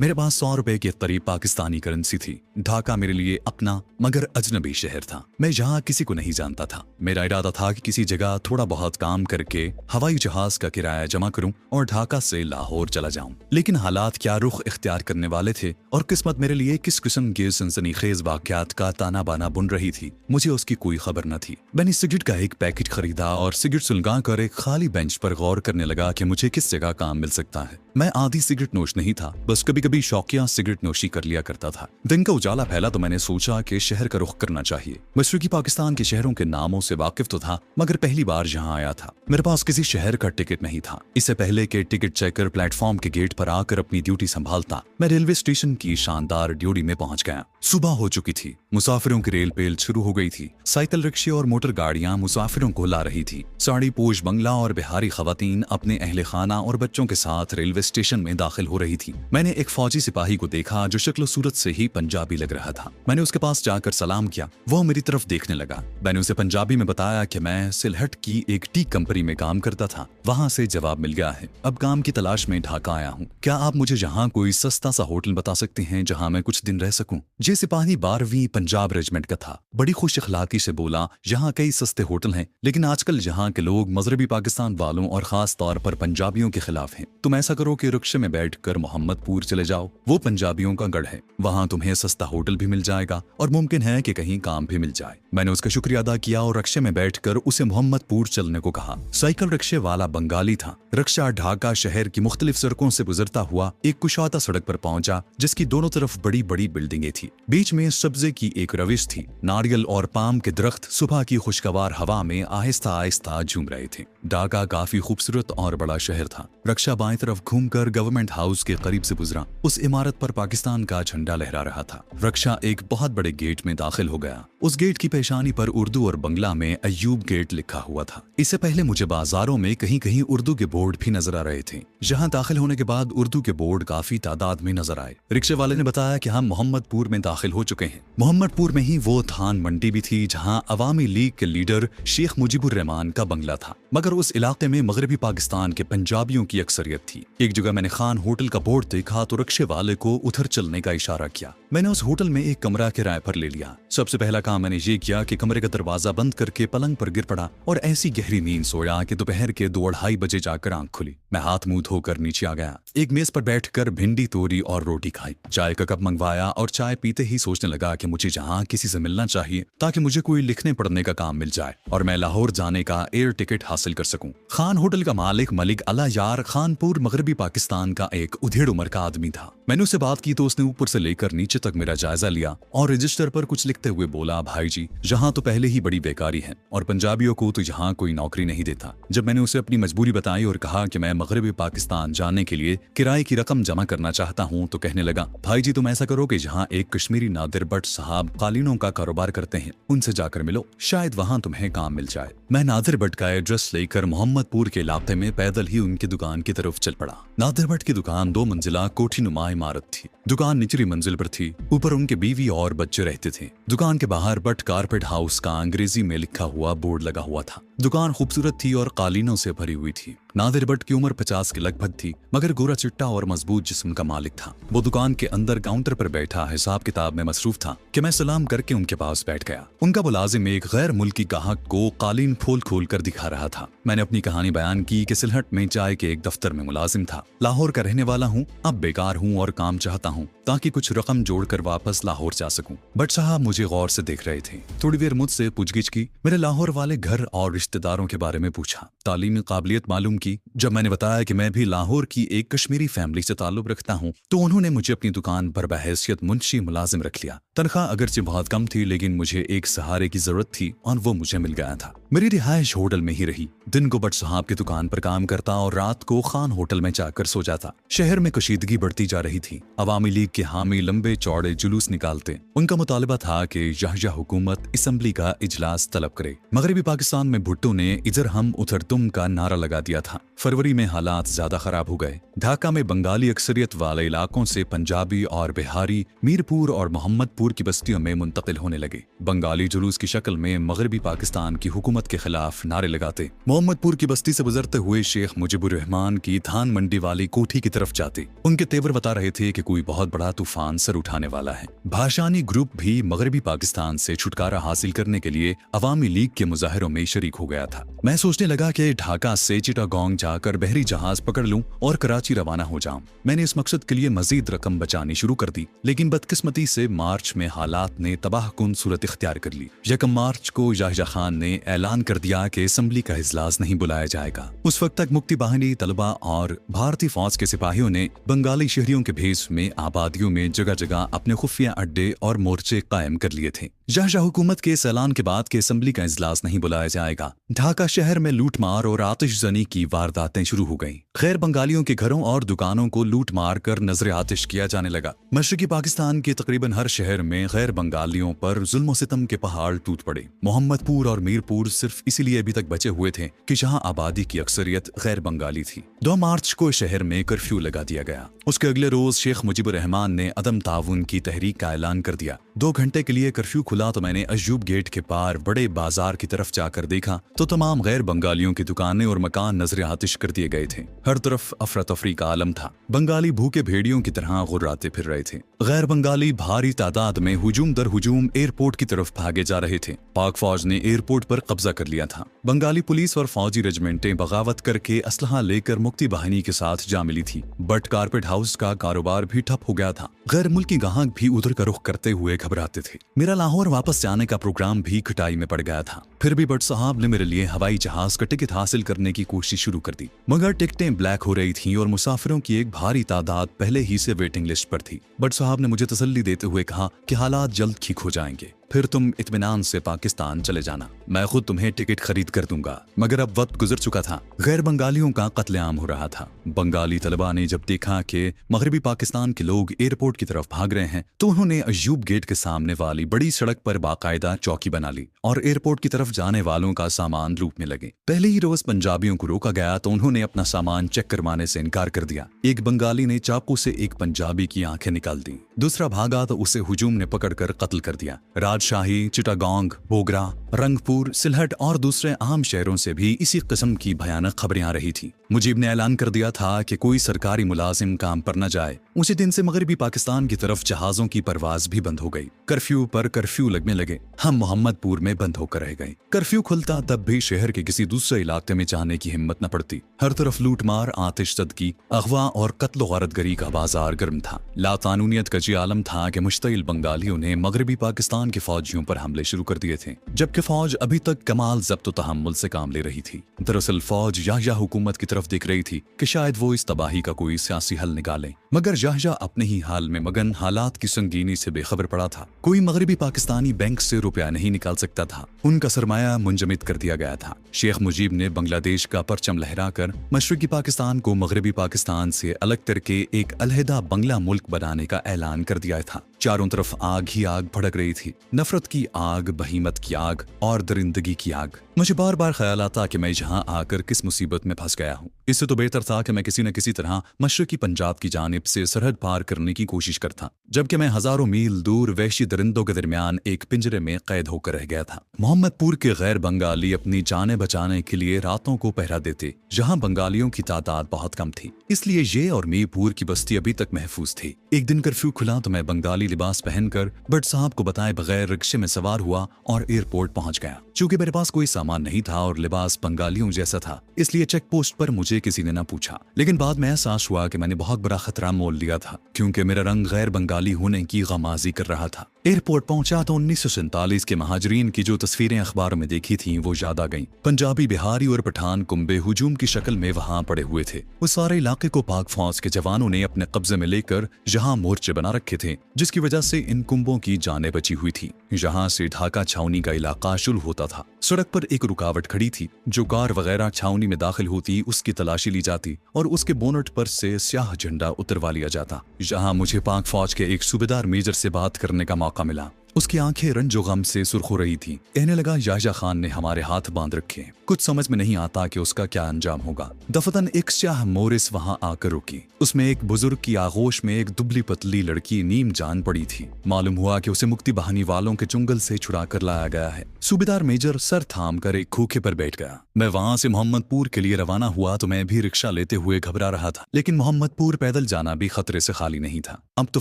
मेरे पास 100 रुपए के करीब पाकिस्तानी करेंसी थी। ढाका मेरे लिए अपना मगर अजनबी शहर था। मैं यहाँ किसी को नहीं जानता था। मेरा इरादा था कि किसी जगह थोड़ा बहुत काम करके हवाई जहाज का किराया जमा करूं और ढाका से लाहौर चला जाऊं। लेकिन हालात क्या रुख इख्तियार करने वाले थे और किस्मत मेरे लिए किस किस्म के सनसनीखेज वाकयात का ताना बाना बुन रही थी, मुझे उसकी कोई खबर न थी। मैंने सिगरेट का एक पैकेट खरीदा और सिगरेट सुलगा कर एक खाली बेंच पर गौर करने लगा कि मुझे किस जगह काम मिल सकता है। मैं आधी सिगरेट नोश नहीं था, बस कभी कभी शौकिया सिगरेट नोशी कर लिया करता था। दिन का उजाला फैला तो मैंने सोचा कि शहर का रुख करना चाहिए। मशरकी पाकिस्तान के शहरों के नामों से वाकिफ तो था, मगर पहली बार यहाँ आया था। मेरे पास किसी शहर का टिकट नहीं था। इससे पहले के टिकट चेकर प्लेटफॉर्म के गेट पर आकर अपनी ड्यूटी संभालता, मैं रेलवे स्टेशन की शानदार ड्यूटी में पहुंच गया। सुबह हो चुकी थी, मुसाफिरों की रेल पेल शुरू हो गई थी। साइकिल रिक्शे और मोटर गाड़ियां मुसाफिरों को ला रही थी। साड़ी पोश बंगला और बिहारी खवातीन अपने अहले खाना और बच्चों के साथ रेलवे स्टेशन में दाखिल हो रही थी। मैंने एक फौजी सिपाही को देखा जो शक्ल सूरत से ही पंजाबी लग रहा था। मैंने उसके पास जाकर सलाम किया। वो मेरी तरफ देखने लगा। मैंने उसे पंजाबी में बताया कि मैं सिलहट की एक टी कंपनी में काम करता था। वहां से जवाब मिल गया है। अब काम की तलाश में ढाका आया हूँ। क्या आप मुझे यहाँ कोई सस्ता सा होटल बता सकते हैं जहाँ मैं कुछ दिन रह सकूं? ये सिपाही 12वीं पंजाब रेजिमेंट का था। बड़ी खुश अखलाकी से बोला, यहाँ कई सस्ते होटल हैं, लेकिन आजकल यहाँ के लोग मजरबी पाकिस्तान वालों और खास तौर पर पंजाबियों के खिलाफ हैं। तुम ऐसा करो कि रिक्शे में बैठकर मोहम्मदपुर चले जाओ। वो पंजाबियों का गढ़ है। वहाँ तुम्हें सस्ता होटल भी मिल जाएगा और मुमकिन है कि कहीं काम भी मिल जाए। मैंने उसका शुक्रिया अदा किया और रिक्शे में बैठकर उसे मोहम्मदपुर चलने को कहा। साइकिल रिक्शे वाला बंगाली था। रिक्शा ढाका शहर की मुख्तलिफ सड़कों से गुजरता हुआ एक कुशादा सड़क पर पहुंचा, जिसकी दोनों तरफ बड़ी बड़ी बिल्डिंगें थी। बीच में सब्जे की एक रविश थी। नारियल और पाम के दरख्त सुबह की खुशगवार हवा में आहिस्ता आहिस्ता झूम रहे थे। ढाका काफी खूबसूरत और बड़ा शहर था। रिक्शा बाएं तरफ घूमकर गवर्नमेंट हाउस के करीब से गुजरा। उस इमारत पर पाकिस्तान का झंडा लहरा रहा था। रिक्शा एक बहुत बड़े गेट में दाखिल हो गया। उस गेट की पेशानी पर उर्दू और बंगला में अयूब गेट लिखा हुआ था। इससे पहले मुझे बाजारों में कहीं कहीं उर्दू के बोर्ड भी नजर आ रहे थे। यहाँ दाखिल होने के बाद उर्दू के बोर्ड काफी तादाद में नजर आए। रिक्शे वाले ने बताया कि हम मोहम्मदपुर में दाखिल हो चुके हैं। मोहम्मदपुर में ही वो धान मंडी भी थी जहाँ अवामी लीग के लीडर शेख मुजीबुर रहमान का बंगला था। मगर उस इलाके में मगरबी पाकिस्तान के पंजाबियों की अक्सरियत थी। एक जगह मैंने खान होटल का बोर्ड देखा तो रिक्शे वाले को उधर चलने का इशारा किया। मैंने उस होटल में एक कमरा किराए पर ले लिया। सबसे पहला काम मैंने ये किया कि कमरे का दरवाजा बंद करके पलंग पर गिर पड़ा और ऐसी गहरी नींद सोया कि दोपहर के 2-2:30 बजे जाकर आंख खुली। मैं हाथ मुंह धोकर नीचे आ गया। एक मेज पर बैठकर भिंडी तोरी और रोटी खाई। चाय का कप मंगवाया और चाय पीते ही सोचने लगा कि मुझे जहाँ किसी से मिलना चाहिए ताकि मुझे कोई लिखने पढ़ने का काम मिल जाए और मैं लाहौर जाने का एयर टिकट हासिल कर सकूं। खान होटल का मालिक मलिक अला यार खानपुर मगरबी पाकिस्तान का एक उधेड़ उम्र का आदमी था। मैंने उससे बात की तो उसने ऊपर से लेकर नीचे तक मेरा जायजा लिया और रजिस्टर पर कुछ लिखते हुए बोला, भाई जी यहाँ तो पहले ही बड़ी बेकारी है और पंजाबियों को तो यहाँ कोई नौकरी नहीं देता। जब मैंने उसे अपनी मजबूरी बताई और कहा कि मैं मगरबी पाकिस्तान जाने के लिए किराए की रकम जमा करना चाहता हूँ तो कहने लगा, भाई जी तुम ऐसा करो कि जहाँ एक कश्मीरी नादिर भट्ट साहब कालीनों का कारोबार करते हैं उनसे जाकर मिलो, शायद वहाँ तुम्हें काम मिल जाए। मैं नादिर भट्ट का एड्रेस लेकर मोहम्मदपुर के इलाके में पैदल ही उनकी दुकान की तरफ चल पड़ा। नादिर भट्ट की दुकान 2 मंजिला कोठी नुमा इमारत थी। दुकान निचली मंजिल पर थी। ऊपर उनके बीवी और बच्चे रहते थे। दुकान के बाहर भट्ट कारपेट हाउस का अंग्रेजी में लिखा हुआ बोर्ड लगा हुआ था। दुकान खूबसूरत थी और कालीनों से भरी हुई थी। नादिर भट्ट की उम्र 50 के लगभग थी, मगर गोरा चिट्टा और मजबूत जिस्म का मालिक था। वो दुकान के अंदर काउंटर पर बैठा हिसाब किताब में मसरूफ था कि मैं सलाम करके उनके पास बैठ गया। उनका मुलाजिम एक गैर मुल्की ग्राहक को कालीन खोल खोल कर दिखा रहा था। मैंने अपनी कहानी बयान की कि सिलहट में चाय के एक दफ्तर में मुलाजिम था। लाहौर का रहने वाला हूँ, अब बेकार हूँ और काम चाहता हूँ ताकि कुछ रकम जोड़कर वापस लाहौर जा सकूं। भट्ट साहब मुझे गौर से देख रहे थे। थोड़ी देर मुझसे पूछगिछ की। मेरे लाहौर वाले घर और रिश्तेदारों के बारे में पूछा। तालीमी काबिलियत मालूम की। जब मैंने बताया कि मैं भी लाहौर की एक कश्मीरी फैमिली से ताल्लुक रखता हूँ तो उन्होंने मुझे अपनी दुकान पर बहैसियत मुंशी मुलाजिम रख लिया। तनख्वाह अगरचे बहुत कम थी, लेकिन मुझे एक सहारे की जरूरत थी और वो मुझे मिल गया था। मेरी रिहाइश होटल में ही रही। दिन को भट्ट साहब की दुकान पर काम करता और रात को खान होटल में जाकर सो जाता। शहर में कशीदगी बढ़ती जा रही थी। अवामी लीग के हामी लंबे चौड़े जुलूस निकालते। उनका मुतालबा था कि यह हुकूमत असम्बली का इजलास तलब करे। मगरबी पाकिस्तान में भुट्टो ने इधर हम उधर तुम का नारा लगा दिया था। फरवरी में हालात ज्यादा खराब हो गए। ढाका में बंगाली अक्सरियत वाले इलाकों से पंजाबी और बिहारी मीरपुर और मोहम्मदपुर मोहम्मदपुर की बस्तियों में मुंतकिल होने लगे। बंगाली जुलूस की शक्ल में मगरबी पाकिस्तान की हुकूमत के खिलाफ नारे लगाते। मोहम्मदपुर की बस्ती से गुजरते हुए शेख मुजीबुर रहमान की धान मंडी वाली कोठी की तरफ जाते। उनके तेवर बता रहे थे कि कोई बहुत बड़ा तूफान सर उठाने वाला है। भाषानी ग्रुप भी मगरबी पाकिस्तान से छुटकारा हासिल करने के लिए अवामी लीग के मुजाहिरों में शरीक हो गया था। मैं सोचने लगा कि ढाका से चिटागोंग जाकर बहरी जहाज पकड़ लूं और कराची रवाना हो जाऊं। मैंने इस मकसद के लिए मजीद रकम बचानी शुरू कर दी, लेकिन बदकिस्मती से मार्च में हालात ने तबाहकुन सूरत इख्तियार कर ली। 1 मार्च को याहिया खान ने ऐलान कर दिया कि असेंबली का इजलास नहीं बुलाया जाएगा। उस वक्त तक मुक्ति बाहिनी, तलबा और भारतीय फौज के सिपाहियों ने बंगाली शहरियों के भेस में आबादियों में जगह जगह अपने खुफिया अड्डे और मोर्चे कायम कर लिए थे। याहिया हुकूमत के इस ऐलान के बाद कि असेंबली का इजलास नहीं बुलाया जाएगा, ढाका शहर में लूटमार और आतिशजनी की वारदातें शुरू हो गईं। गैर बंगालियों के घरों और दुकानों को लूट मार कर नजर आतिश किया जाने लगा। मशरकी पाकिस्तान के तकरीबन हर शहर में गैर बंगालियों पर जुल्म सितम के पहाड़ टूट पड़े। मोहम्मदपुर और मीरपुर सिर्फ इसीलिए अभी तक बचे हुए थे कि जहां आबादी की अक्सरियत गैर बंगाली थी। 2 मार्च को शहर में कर्फ्यू लगा दिया गया। उसके अगले रोज शेख मुजीबुर रहमान ने अदम ताउन की तहरीक का ऐलान कर दिया। 2 घंटे के लिए कर्फ्यू खुला तो मैंने अय्यूब गेट के पार बड़े बाजार की तरफ जाकर देखा तो तमाम गैर बंगालियों की दुकानें और मकान नजर आतिश कर दिए गए थे। हर तरफ अफरा तफरी का आलम था। बंगाली भूखे भेड़ियों की तरह गुर्राते फिर रहे थे। गैर बंगाली भारी तादाद में हुजूम दर हुजूम एयरपोर्ट की तरफ भागे जा रहे थे। पाक फौज ने एयरपोर्ट पर कब्जा कर लिया था। बंगाली पुलिस और फौजी रेजिमेंटें बगावत करके असलहा लेकर मुक्ति बाहिनी के साथ जा मिली थी। बट कारपेट हाउस का कारोबार भी ठप हो गया था। गैर मुल्की गाहक भी उधर का रुख करते हुए घबराते थे। मेरा लाहौर वापस जाने का प्रोग्राम भी खटाई में पड़ गया था। फिर भी बट साहब ने मेरे लिए हवाई जहाज का टिकट हासिल करने की कोशिश शुरू कर दी, मगर टिकटें ब्लैक हो रही थीं और मुसाफिरों की एक भारी तादाद पहले ही से वेटिंग लिस्ट पर थी। बट साहब ने मुझे तसल्ली देते हुए कहा कि हालात जल्द ठीक हो जाएंगे, फिर तुम इत्मीनान से पाकिस्तान चले जाना, मैं खुद तुम्हें टिकट खरीद कर दूंगा। मगर अब वक्त गुजर चुका था। गैर बंगालियों का कत्लेआम हो रहा था। बंगाली तलबा ने जब देखा कि मगरबी पाकिस्तान के लोग एयरपोर्ट की तरफ भाग रहे हैं तो उन्होंने अय्यूब गेट के सामने वाली बड़ी सड़क पर बाकायदा चौकी बना ली और एयरपोर्ट की तरफ जाने वालों का सामान लूटने लगे। पहले ही रोज पंजाबियों को रोका गया तो उन्होंने अपना सामान चेक करवाने से इनकार कर दिया। एक बंगाली ने चाकू से एक पंजाबी की आंखें निकाल दी। दूसरा भागा तो उसे हुजूम ने पकड़कर कत्ल कर दिया। राजशाही, चिटागोंग, बोगरा, रंगपुर, सिलहट और दूसरे अहम शहरों से भी इसी किस्म की भयानक खबरें आ रही थी। मुजीब ने ऐलान कर दिया था कि कोई सरकारी मुलाजिम काम पर न जाए। उसी दिन से मगरबी पाकिस्तान की तरफ जहाजों की परवाज भी बंद हो गई। कर्फ्यू पर कर्फ्यू लगने लगे। हम मोहम्मदपुर में बंद होकर रह गए। कर्फ्यू खुलता तब भी शहर के किसी दूसरे इलाके में जाने की हिम्मत न पड़ती। हर तरफ लूटमार, आतिशज़दगी, अगवा और कत्ल गारतगरी का बाजार गर्म था। लाकानूनियत का जी आलम था कि मुश्तइल बंगालियों ने मगरबी पाकिस्तान के फौजियों पर हमले शुरू कर दिए थे, जबकि फौज अभी तक कमाल ज़ब्त तहम्मुल से काम ले रही थी। दरअसल फौज याहिया हुकूमत की तरफ देख रही थी कि शायद वो इस तबाही का कोई सियासी हल निकाले, मगर याहिया अपने ही हाल में मगन हालात की संगीनी से बेखबर पड़ा था। कोई मगरबी पाकिस्तानी बैंक से रुपया नहीं निकाल सकता था। उनका सरमाया मुंजमद कर दिया गया था। शेख मुजीब ने बांग्लादेश का परचम लहराकर मशरकी पाकिस्तान को मगरबी पाकिस्तान से अलग करके एक अलहदा बंगला मुल्क बनाने का ऐलान कर दिया था। चारों तरफ आग ही आग भड़क रही थी। नफरत की आग, बहीमत की आग और दरिंदगी की आग। मुझे बार बार ख्याल आता कि मैं यहाँ आकर किस मुसीबत में फंस गया हूँ। इससे तो बेहतर था कि मैं किसी न किसी तरह मशरकी पंजाब की जानिब से सरहद पार करने की कोशिश करता, जबकि मैं हजारों मील दूर वहशी दरिंदों के दरमियान एक पिंजरे में कैद होकर रह गया था। मोहम्मदपुर के गैर बंगाली अपनी जाने बचाने के लिए रातों को पहरा देते, जहाँ बंगालियों की तादाद बहुत कम थी, इसलिए ये और मीरपुर की बस्ती अभी तक महफूज थी। एक दिन कर्फ्यू खुला तो मैं बंगाली लिबास पहनकर बट साहब को बताए बगैर रिक्शे में सवार हुआ और एयरपोर्ट पहुंच गया। चूंकि मेरे पास कोई सामान नहीं था और लिबास बंगालियों जैसा था, इसलिए चेक पोस्ट पर मुझे किसी ने न पूछा। लेकिन बाद में एहसास हुआ कि मैंने बहुत बड़ा खतरा मोल लिया था, क्योंकि मेरा रंग गैर बंगाली होने की गमाजी कर रहा था। एयरपोर्ट पहुंचा तो 1947 के महाजरीन की जो तस्वीरें अखबार में देखी थीं वो याद आ गईं। पंजाबी, बिहारी और पठान कुंबे हुजूम की शक्ल में वहां पड़े हुए थे। उस सारे इलाके को पाक फौज के जवानों ने अपने कब्जे में लेकर यहाँ मोर्चे बना रखे थे, जिसकी वजह से इन कुंबों की जानें बची हुई थी। यहाँ से ढाका छावनी का इलाका शुरू होता था। सड़क पर एक रुकावट खड़ी थी। जो कार वगैरह छावनी में दाखिल होती उसकी तलाशी ली जाती और उसके बोनट पर से स्याह झंडा उतरवा लिया जाता। यहाँ मुझे पाक फौज के एक सूबेदार मेजर से बात करने का मौका मिला। उसकी आंखें रंजो गम से सुर्ख हो रही थी। कहने लगा, याहिया खान ने हमारे हाथ बांध रखे हैं, कुछ समझ में नहीं आता कि उसका क्या अंजाम होगा। दफतन एक स्याह मोरिस वहां आकर रुकी। उसमें एक बुजुर्ग की आगोश में एक दुबली पतली लड़की नीम जान पड़ी थी। मालूम हुआ कि उसे मुक्ति बहानी वालों के चुंगल से छुड़ा कर लाया गया है। सूबेदार मेजर सर थाम कर एक खोखे पर बैठ गया। मैं वहां से मोहम्मदपुर के लिए रवाना हुआ तो मैं भी रिक्शा लेते हुए घबरा रहा था, लेकिन मोहम्मदपुर पैदल जाना भी खतरे से खाली नहीं था। अब तो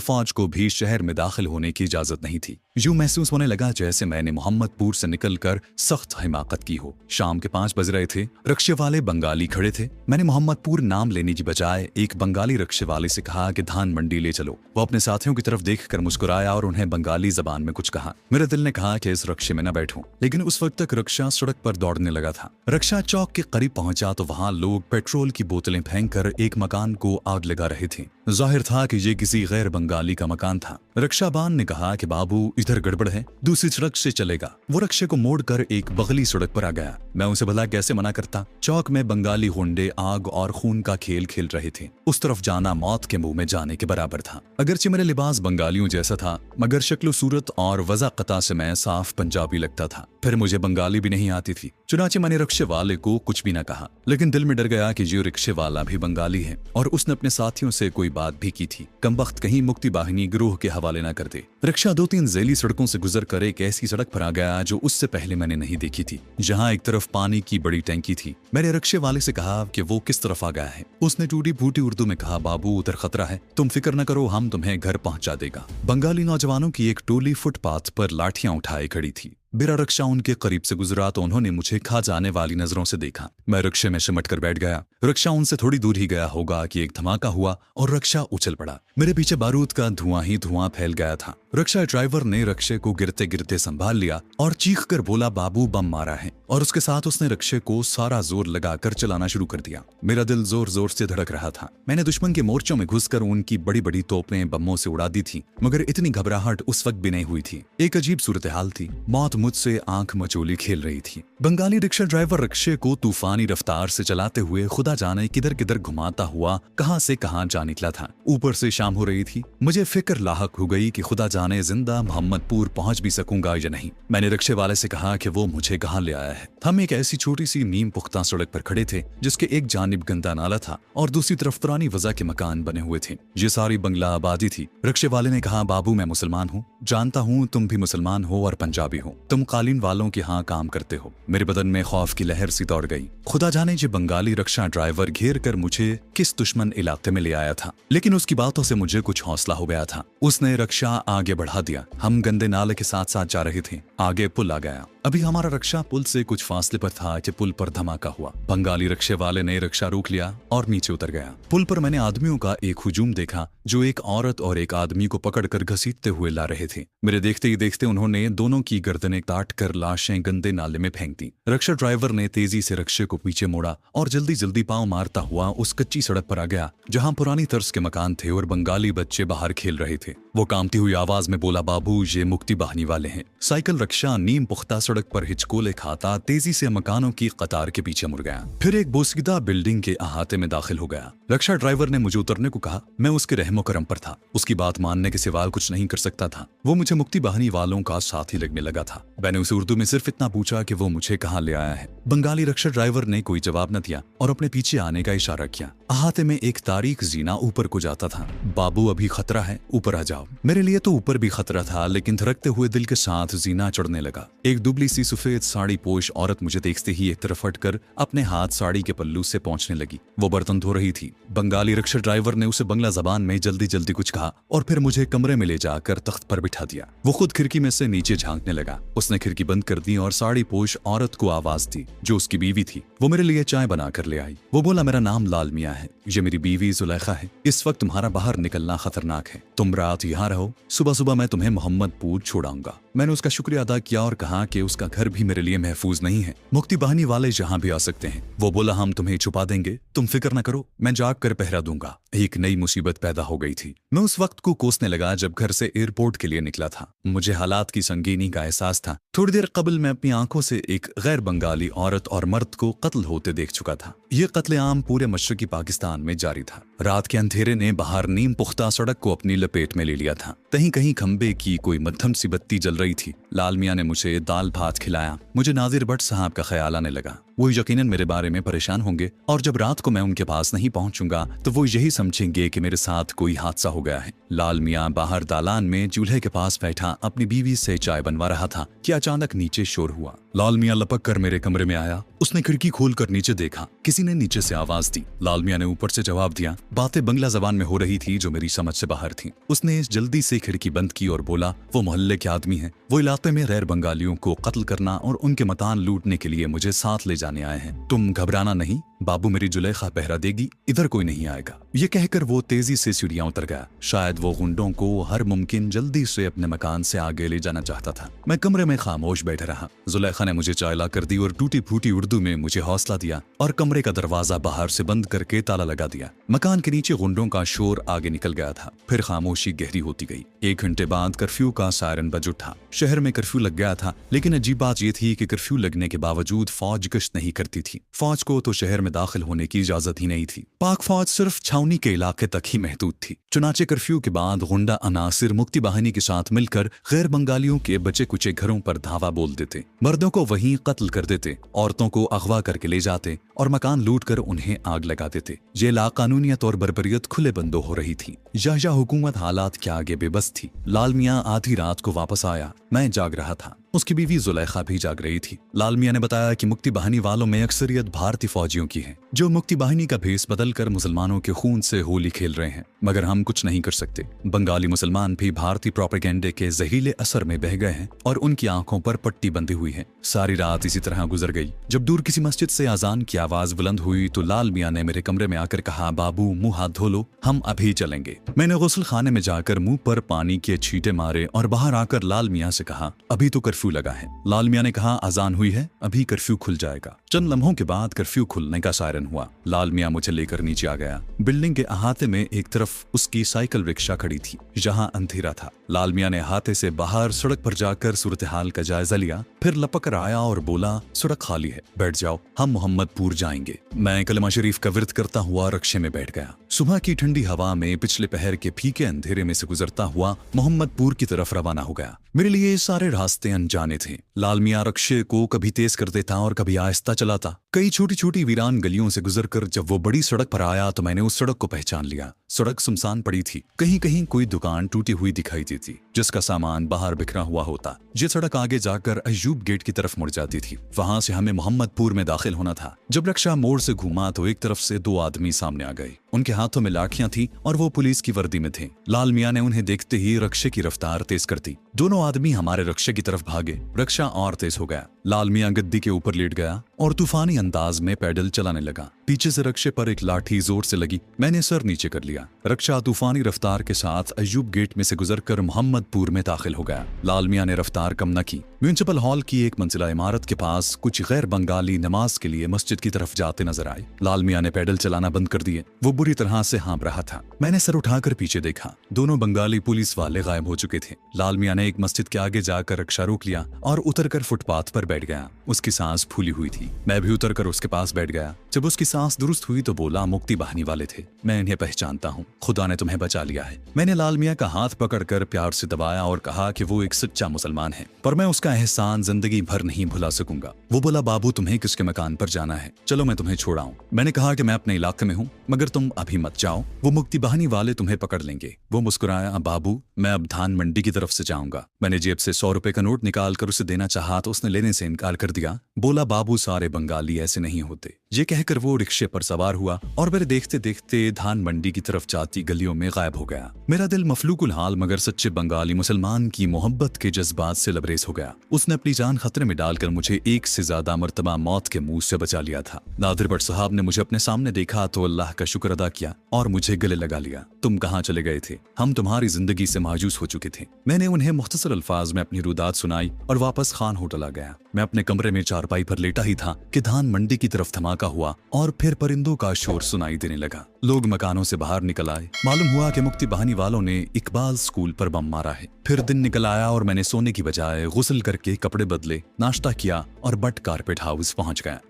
फौज को भी शहर में दाखिल होने की इजाजत नहीं थी। यूं महसूस होने लगा जैसे मैंने मोहम्मदपुर से निकलकर सख्त हिमाकत की हो। शाम के 5 बज रहे थे। रिक्शे वाले बंगाली खड़े थे। मैंने मोहम्मदपुर नाम लेने की बजाय एक बंगाली रिक्शे वाले से कहा कि धान मंडी ले चलो। वो अपने साथियों की तरफ देखकर मुस्कुराया और उन्हें बंगाली जबान में कुछ कहा। मेरे दिल ने कहा कि इस रिक्शे में न बैठूं, लेकिन उस वक्त तक रिक्शा सड़क पर दौड़ने लगा था। रिक्शा चौक के करीब पहुंचा तो वहां लोग पेट्रोल की बोतलें फेंककर एक मकान को आग लगा रहे थे। जाहिर था कि ये किसी गैर बंगाली का मकान था। रिक्शाबान ने कहा कि बाबू इधर गड़बड़ है, दूसरी सड़क से चलेगा। वो रिक्शे को मोड़कर एक बगली सड़क पर आ गया। मैं उसे भला कैसे मना करता। चौक में बंगाली गुंडे आग और खून का खेल खेल रहे थे। उस तरफ जाना मौत के मुंह में जाने के बराबर था। अगरचे मेरा लिबास बंगालियों जैसा था, मगर शक्ल सूरत और वज़ाक़ता से मैं साफ पंजाबी लगता था। फिर मुझे बंगाली भी नहीं आती थी। चुनाचे मैंने रिक्शे वाले को कुछ भी न कहा, लेकिन दिल में डर गया कि जो रिक्शे वाला भी बंगाली है और उसने अपने साथियों से कोई बात भी की थी। कमबख्त कहीं मुक्ति बाहिनी गिरोह के हवाले न कर दे। रिक्शा 2-3 ज़ैली सड़कों से गुजर कर एक ऐसी सड़क पर आ गया जो उससे पहले मैंने नहीं देखी थी, जहां एक तरफ पानी की बड़ी टैंकी थी। मैंने रिक्शे वाले से कहा कि वो किस तरफ आ गया है। उसने टूटी फूटी उर्दू में कहा, बाबू उधर खतरा है, तुम फिक्र न करो, हम तुम्हें घर पहुंचा देगा। बंगाली नौजवानों की एक टोली फुटपाथ पर लाठियां उठाए खड़ी थी। मेरा रिक्शा उनके करीब से गुजरा तो उन्होंने मुझे खा जाने वाली नजरों से देखा। मैं रिक्शे में सिमट कर बैठ गया। रिक्शा उनसे थोड़ी दूर ही गया होगा कि एक धमाका हुआ और रिक्शा उछल पड़ा। मेरे पीछे बारूद का धुआं ही धुआं फैल गया था। रिक्शा ड्राइवर ने रिक्शे को गिरते गिरते संभाल लिया और चीख कर बोला, बाबू बम मारा है, और उसके साथ उसने रिक्शे को सारा जोर लगाकर चलाना शुरू कर दिया। मेरा दिल जोर जोर से धड़क रहा था। मैंने दुश्मन के मोर्चों में घुसकर उनकी बड़ी बड़ी तोपें बमों से उड़ा दी थी, मगर इतनी घबराहट उस वक्त भी नहीं हुई थी। एक अजीब सूरत हाल थी। मौत मुझसे आंख मचोली खेल रही थी। बंगाली रिक्शा ड्राइवर रिक्शे को तूफानी रफ्तार से चलाते हुए खुदा जाने किधर किधर घुमाता हुआ कहां से कहां जा निकला था। ऊपर से शाम हो रही थी। मुझे फिक्र लाहक हो गई कि खुदा जाने जिंदा मोहम्मदपुर पहुंच भी सकूंगा या नहीं। मैंने रिक्शे वाले से कहा कि वो मुझे कहां ले आया है। हम एक ऐसी छोटी सी नीम पुख्ता सड़क पर खड़े थे जिसके एक जानिब गंदा नाला था और दूसरी तरफ पुरानी वजह के मकान बने हुए थे। ये सारी बंगला आबादी थी। रिक्शे वाले ने कहा, बाबू मैं मुसलमान हूँ, जानता हूँ तुम भी मुसलमान हो और पंजाबी हो, तुम कालीन वालों के यहाँ काम करते हो। मेरे बदन में खौफ की लहर सी दौड़ गई। खुदा जाने ये बंगाली रिक्शा ड्राइवर घेर कर मुझे किस दुश्मन इलाके में ले आया था, लेकिन उसकी बातों से मुझे कुछ हौसला हो गया था। उसने रिक्शा आगे बढ़ा दिया। हम गंदे नाले के साथ साथ जा रहे थे। आगे पुल आ गया। अभी हमारा रिक्शा पुल से कुछ फासले पर था कि पुल पर धमाका हुआ। बंगाली रिक्शे वाले ने रिक्शा रोक लिया और नीचे उतर गया। पुल पर मैंने आदमियों का एक हुजूम देखा जो एक औरत और एक आदमी को पकड़कर घसीटते हुए ला रहे थे। मेरे देखते ही देखते उन्होंने दोनों की गर्दनें काट कर लाशें गंदे नाले में फेंक दी। रिक्शा ड्राइवर ने तेजी से रिक्शे को पीछे मोड़ा और जल्दी जल्दी पांव मारता हुआ उस कच्ची सड़क पर आ गया जहां पुरानी तर्ज के मकान थे और बंगाली बच्चे बाहर खेल रहे थे। वो कांपती हुई आवाज में बोला, बाबू ये मुक्ति बहानी वाले हैं। साइकिल रिक्शा नीम पुख्ता सड़क पर हिचकोले खाता तेजी से मकानों की कतार के पीछे मुड़ गया। फिर एक बोसीदा बिल्डिंग के अहाते में दाखिल हो गया। रिक्शा ड्राइवर ने मुझे उतरने को कहा। मैं उसके रहमो करम पर था। उसकी बात मानने के सिवा कुछ नहीं कर सकता था। वो मुझे मुक्ति बहानी वालों का साथी लगने लगा था। मैंने उसे उर्दू में सिर्फ इतना पूछा कि वो मुझे कहाँ ले आया है। बंगाली रिक्शा ड्राइवर ने कोई जवाब न दिया और अपने पीछे आने का इशारा किया। अहाते में एक तारीख जीना ऊपर को जाता था। बाबू अभी खतरा है, ऊपर आ जाओ। मेरे लिए तो ऊपर भी खतरा था, लेकिन धड़कते हुए दिल के साथ जीना चढ़ने लगा। एक दुबली सी सफेद साड़ी पोश औरत मुझे देखते ही एक तरफ हटकर अपने हाथ साड़ी के पल्लू से पहुंचने लगी। वो बर्तन धो रही थी। बंगाली रिक्शा ड्राइवर ने उसे बंगला जबान में जल्दी जल्दी कुछ कहा और फिर मुझे कमरे में ले जाकर तख्त पर बिठा दिया। वो खुद खिड़की में से नीचे झांकने लगा। उसने खिड़की बंद कर दी और साड़ी पोश औरत को आवाज दी जो उसकी बीवी थी। वो मेरे लिए चाय बनाकर ले आई। वो बोला, मेरा नाम लाल मियाँ है, ये मेरी बीवी जुलेखा है। इस वक्त तुम्हारा बाहर निकलना खतरनाक है। तुम रात यहाँ रहो, सुबह सुबह मैं तुम्हें मोहम्मदपुर छोड़ाऊंगा। मैंने उसका शुक्रिया अदा किया और कहा कि उसका घर भी मेरे लिए महफूज नहीं है। मुक्ति बहानी वाले जहाँ भी आ सकते हैं। वो बोला, हम तुम्हें छुपा देंगे, तुम फिक्र न करो, मैं जाग कर पहरा दूंगा। एक नई मुसीबत पैदा हो गई थी। मैं उस वक्त को कोसने लगा जब घर से एयरपोर्ट के लिए निकला था। मुझे हालात की संगीनी का एहसास था। थोड़ी देर कबल मैं अपनी आंखों से एक गैर बंगाली औरत और मर्द को कत्ल होते देख चुका था। ये कत्लेआम पूरे मशरकी पाकिस्तान में जारी था। रात के अंधेरे ने बाहर नीम पुख्ता सड़क को अपनी लपेट में ले लिया था। कहीं कहीं खंबे की कोई मध्यम सी बत्ती जल रही थी। लाल मियाँ ने मुझे दाल भात खिलाया। मुझे नादिर भट्ट साहब का ख्याल आने लगा। वो यकीनन मेरे बारे में परेशान होंगे और जब रात को मैं उनके पास नहीं पहुंचूंगा तो वो यही समझेंगे कि मेरे साथ कोई हादसा हो गया है। लाल मियाँ बाहर दालान में चूल्हे के पास बैठा अपनी बीवी से चाय बनवा रहा था कि अचानक नीचे शोर हुआ। लाल मियाँ लपक कर मेरे कमरे में आया। उसने खिड़की खोलकर नीचे देखा। किसी ने नीचे से आवाज दी। लाल मियाँ ने ऊपर से जवाब दिया। बातें बंगला जबान में हो रही थी जो मेरी समझ से बाहर थी। उसने जल्दी से खिड़की बंद की और बोला, वो मोहल्ले के आदमी हैं। वो इलाके में गैर बंगालियों को कत्ल करना और उनके मकान लूटने के लिए मुझे साथ ले जाने आए हैं। तुम घबराना नहीं, बाबू मेरी जुलेखा पहरा देगी, इधर कोई नहीं आएगा। ये कहकर वो तेजी से सीढ़ियां उतर गया। शायद वो गुंडों को हर मुमकिन जल्दी से अपने मकान से आगे ले जाना चाहता था। मैं कमरे में खामोश बैठा रहा। जुलेखा ने मुझे चाय ला कर दी और टूटी फूटी उर्दू में मुझे हौसला दिया और कमरे का दरवाजा बाहर से बंद करके ताला लगा दिया। मकान के नीचे गुंडों का शोर आगे निकल गया था। फिर खामोशी गहरी होती गई। 1 घंटे बाद कर्फ्यू का सायरन बज उठा। शहर में कर्फ्यू लग गया था, लेकिन अजीब बात यह थी कि कर्फ्यू लगने के बावजूद फौज गश्त नहीं करती थी। फौज को तो शहर में दाखिल होने की इजाजत ही नहीं थी। पाक फौज सिर्फ छावनी के इलाके तक ही महदूद थी। चुनाचे कर्फ्यू के बाद गुंडा अनासिर मुक्ति बाहिनी के साथ मिलकर गैर बंगालियों के बचे कुचे घरों पर धावा बोल देते। मर्दों को वहीं कत्ल कर देते, औरतों को अगवा करके ले जाते और मकान लूट कर उन्हें आग लगा देते। ये लाकानूनियत और बर्बरियत खुले बंदो हो रही थी। यह हुकूमत हालात के आगे बेबस थी। लाल मियाँ आधी रात को वापस आया। मैं जाग रहा था। उसकी बीवी जुलेखा भी जाग रही थी। लाल मियाँ ने बताया कि मुक्ति बाहिनी वालों में अक्सरियत भारतीय फौजियों की है, जो मुक्ति बाहिनी का भेस बदलकर मुसलमानों के खून से होली खेल रहे हैं। मगर हम कुछ नहीं कर सकते। बंगाली मुसलमान भी भारतीय प्रोपेगेंडे के जहीले असर में बह गए हैं और उनकी आंखों पर पट्टी बंधी हुई है। सारी रात इसी तरह गुजर गई। जब दूर किसी मस्जिद से अजान की आवाज बुलंद हुई तो लाल मियाँ ने मेरे कमरे में आकर कहा, बाबू मुंह हाथ धो लो, हम अभी चलेंगे। मैंने गुस्ल खाने में जाकर मुंह पर पानी के छींटे मारे और बाहर आकर लाल मियाँ से कहा, अभी तो कर्फ्यू लगा है। लाल मियाँ ने कहा, अजान हुई है, अभी कर्फ्यू खुल जाएगा। चंद लम्हों के बाद कर्फ्यू खुलने का सायरन हुआ। लाल मियाँ मुझे लेकर नीचे आ गया। बिल्डिंग के अहाते में एक तरफ उसकी साइकिल रिक्शा खड़ी थी, जहाँ अंधेरा था। लाल मियाँ ने अहाते से बाहर सड़क पर जाकर सूरत हाल का जायजा लिया, फिर लपक कर आया और बोला, सड़क खाली है, बैठ जाओ, हम मोहम्मदपुर जाएंगे। मैं कलमा शरीफ का विर्द करता हुआ रिक्शे में बैठ गया। सुबह की ठंडी हवा में पिछले पहर के फीके अंधेरे में से गुजरता हुआ मोहम्मदपुर की तरफ रवाना हो गया। मेरे लिए सारे रास्ते अनजाने थे। लाल मियाँ रिक्शे को कभी तेज कर देता और कभी आहिस्ता चलाता। कई छोटी छोटी वीरान गलियों से गुजरकर जब वो बड़ी सड़क पर आया तो मैंने उस सड़क को पहचान लिया। सड़क सुनसान पड़ी थी। कहीं कहीं कोई दुकान टूटी हुई दिखाई देती, जिसका सामान बाहर बिखरा हुआ होता। ये सड़क आगे जाकर अय्यूब गेट की तरफ मुड़ जाती थी। वहां से हमें मोहम्मदपुर में दाखिल होना था। जब रिक्शा मोड़ से घूमा तो एक तरफ से 2 आदमी सामने आ गए। उनके हाथों में लाठियां थी और वो पुलिस की वर्दी में थे। लाल मियाँ ने उन्हें देखते ही रिक्शे की रफ्तार तेज कर दी। दोनों आदमी हमारे रिक्शे की तरफ भागे। रिक्शा और तेज हो गया। लाल मियाँ गद्दी के ऊपर लेट गया और तूफानी अंदाज में पैडल चलाने लगा। पीछे से रिक्शे पर एक लाठी जोर से लगी। मैंने सर नीचे कर लिया। रिक्शा तूफानी रफ्तार के साथ अय्यूब गेट में से गुजरकर मोहम्मदपुर में दाखिल हो गया। लाल मियाँ ने रफ्तार कम न की। म्यूनिसिपल हॉल की एक मंजिला इमारत के पास कुछ गैर बंगाली नमाज के लिए मस्जिद की तरफ जाते नजर आए। लाल मियाँ ने पैडल चलाना बंद कर दिए। वो बुरी तरह से हाँप रहा था। मैंने सर उठाकर पीछे देखा। दोनों बंगाली पुलिस वाले गायब हो चुके थे। लाल मियाँ ने एक मस्जिद के आगे जाकर रिक्शा रोक लिया और उतरकर फुटपाथ पर बैठ गया। उसकी सांस फूली हुई थी। मैं भी उतरकर उसके पास बैठ गया। जब उसकी सांस दुरुस्त हुई तो बोला, मुक्ति बाहिनी वाले थे, मैं इन्हें पहचानता हूँ, खुदा ने तुम्हें बचा लिया है। मैंने लाल मियाँ का हाथ पकड़कर प्यार से दबाया और कहा कि वो एक सच्चा मुसलमान है, पर मैं उसका एहसान जिंदगी भर नहीं भुला सकूंगा। वो बोला, बाबू तुम्हें किसके मकान पर जाना है, चलो मैं तुम्हें छोड़ाऊं। मैंने कहा कि मैं अपने इलाके में हूँ, मगर तुम अभी मत जाओ, वो मुक्ति बाहिनी वाले तुम्हें पकड़ लेंगे। वो मुस्कुराया, बाबू मैं अब धान मंडी की तरफ से जाऊंगा। मैंने जेब से 100 रुपए का नोट निकाल कर उसे देना चाहा तो उसने लेने से इनकार कर दिया। बोला, बाबू सारे बंगाली ऐसे नहीं होते। ये कहकर वो रिक्शे पर सवार हुआ और मेरे देखते देखते धान मंडी की तरफ जाती गलियों में गायब हो गया। मेरा दिल मफलूकुल हाल मगर सच्चे बंगाली मुसलमान की मोहब्बत के जज्बात से लबरेज हो गया। उसने अपनी जान खतरे में डालकर मुझे 1 से ज्यादा मर्तबा मौत के मुंह से बचा लिया था। नादिर भट्ट साहब ने मुझे अपने सामने देखा तो अल्लाह का शुक्र अदा किया और मुझे गले लगा लिया। तुम कहाँ चले गए थे, हम तुम्हारी जिंदगी से मायूस हो चुके थे। मैंने उन्हें मुख्तसर अल्फाज में अपनी रुदात सुनाई और वापस खान होटल आ गया। मैं अपने कमरे में चारपाई पर लेटा ही था कि धान मंडी की तरफ धमाका हुआ और फिर परिंदों का शोर सुनाई देने लगा। लोग मकानों से बाहर निकल आए। मालूम हुआ कि मुक्ति बाहिनी वालों ने इकबाल स्कूल पर बम मारा है। फिर दिन निकल आया और मैंने सोने की बजाय गुस्ल करके कपड़े बदले, नाश्ता किया और बट कारपेट हाउस पहुंच गया।